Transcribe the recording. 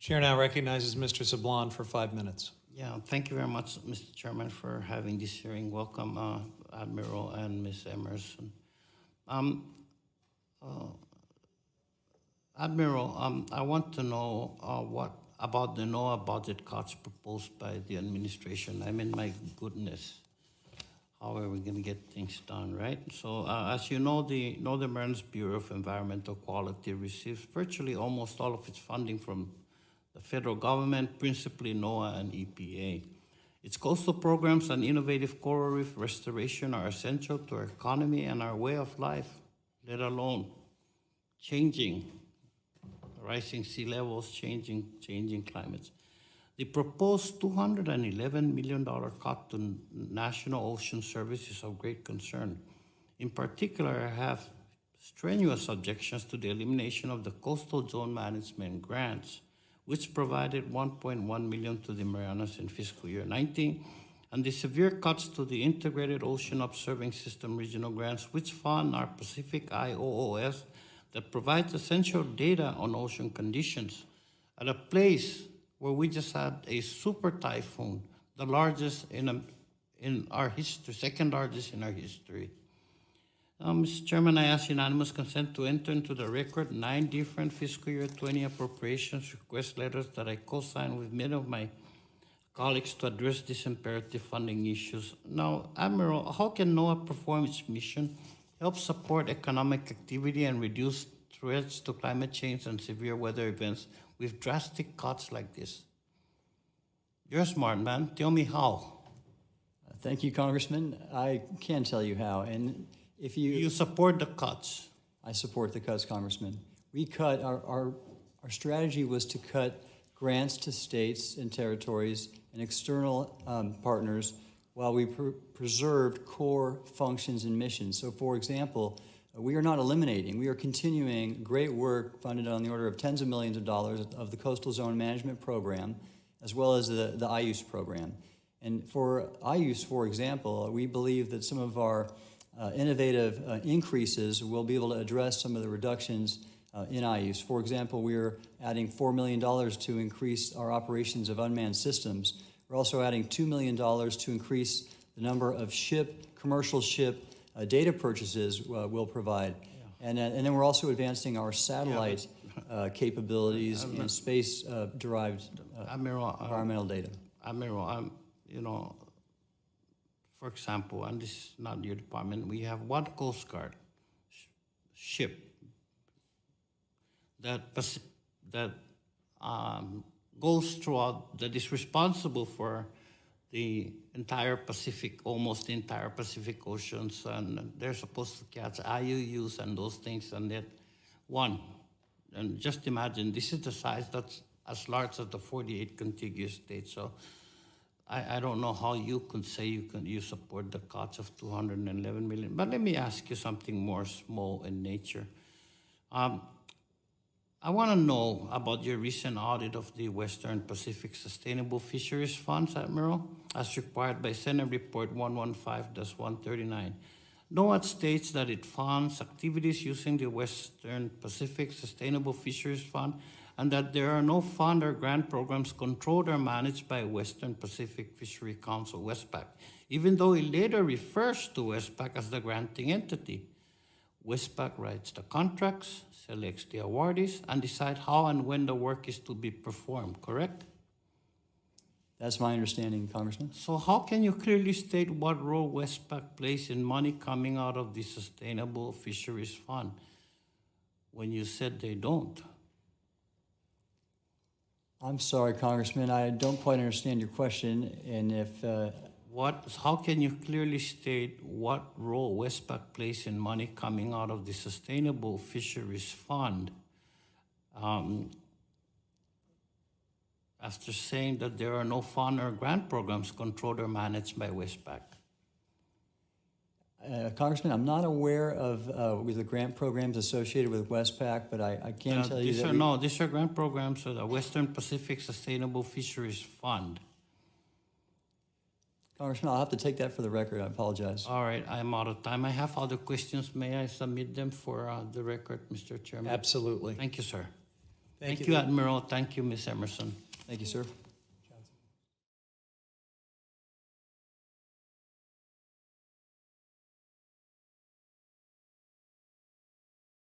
Chair now recognizes Mr. Sablan for 5 minutes. Yeah, thank you very much, Mr. Chairman, for having this hearing. Welcome, Admiral and Ms. Emerson. Admiral, I want to know what about the NOAA budget cuts proposed by the administration. I mean, my goodness, how are we going to get things done, right? So, as you know, the Northern Marianas Bureau of Environmental Quality receives virtually almost all of its funding from the federal government, principally NOAA and EPA. Its coastal programs and innovative coral reef restoration are essential to our economy and our way of life, let alone changing, rising sea levels, changing climates. The proposed $211 million cut to National Ocean Service is of great concern. In particular, I have strenuous objections to the elimination of the Coastal Zone Management grants, which provided $1.1 million to the Marianas in fiscal year 19, and the severe cuts to the Integrated Ocean Observing System regional grants, which fund our Pacific IOOS that provides essential data on ocean conditions at a place where we just had a super typhoon, the largest in our history, second largest in our history. Mr. Chairman, I ask unanimous consent to enter into the record 9 different fiscal year 20 appropriations request letters that I co-signed with many of my colleagues to address these imperative funding issues. Now, Admiral, how can NOAA perform its mission, help support economic activity, and reduce threats to climate change and severe weather events with drastic cuts like this? You're a smart man. Tell me how. Thank you, Congressman. I can tell you how. And if you support the cuts. I support the cuts, Congressman. We cut our strategy was to cut grants to states and territories and external partners while we preserved core functions and missions. So, for example, we are not eliminating. We are continuing great work funded on the order of tens of millions of dollars of the Coastal Zone Management Program, as well as the IUS program. And for IUS, for example, we believe that some of our innovative increases will be able to address some of the reductions in IUS. For example, we are adding $4 million to increase our operations of unmanned systems. We're also adding $2 million to increase the number of commercial ship data purchases we'll provide. Yeah. And then we're also advancing our satellite capabilities and space-derived environmental data. Admiral, you know, for example, and this is not your department, we have one Coast Guard ship that goes throughout, that is responsible for the entire Pacific, almost the entire Pacific Oceans, and they're supposed to catch IUUs and those things, and that one. And just imagine, this is the size that's as large as the 48 contiguous states. So I don't know how you could say you support the cuts of $211 million. But let me ask you something more small in nature. I want to know about your recent audit of the Western Pacific Sustainable Fisheries Funds, Admiral, as required by Senate Report 115-139. NOAA states that it funds activities using the Western Pacific Sustainable Fisheries Fund and that there are no fund or grant programs controlled or managed by Western Pacific Fishery Council, WESPAC, even though it later refers to WESPAC as the granting entity. WESPAC writes the contracts, selects the awardees, and decides how and when the work is to be performed, correct? That's my understanding, Congressman. So how can you clearly state what role WESPAC plays in money coming out of the Sustainable Fisheries Fund when you said they don't? I'm sorry, Congressman. I don't quite understand your question, and if... How can you clearly state what role WESPAC plays in money coming out of the Sustainable Fisheries Fund after saying that there are no fund or grant programs controlled or managed by WESPAC? Congressman, I'm not aware of the grant programs associated with WESPAC, but I can tell you that... These are grant programs of the Western Pacific Sustainable Fisheries Fund. Congressman, I'll have to take that for the record. I apologize. All right, I'm out of time. I have other questions. May I submit them for the record, Mr. Chairman? Absolutely. Thank you, sir. Thank you, Admiral. Thank you, Ms. Emerson. Thank you, sir.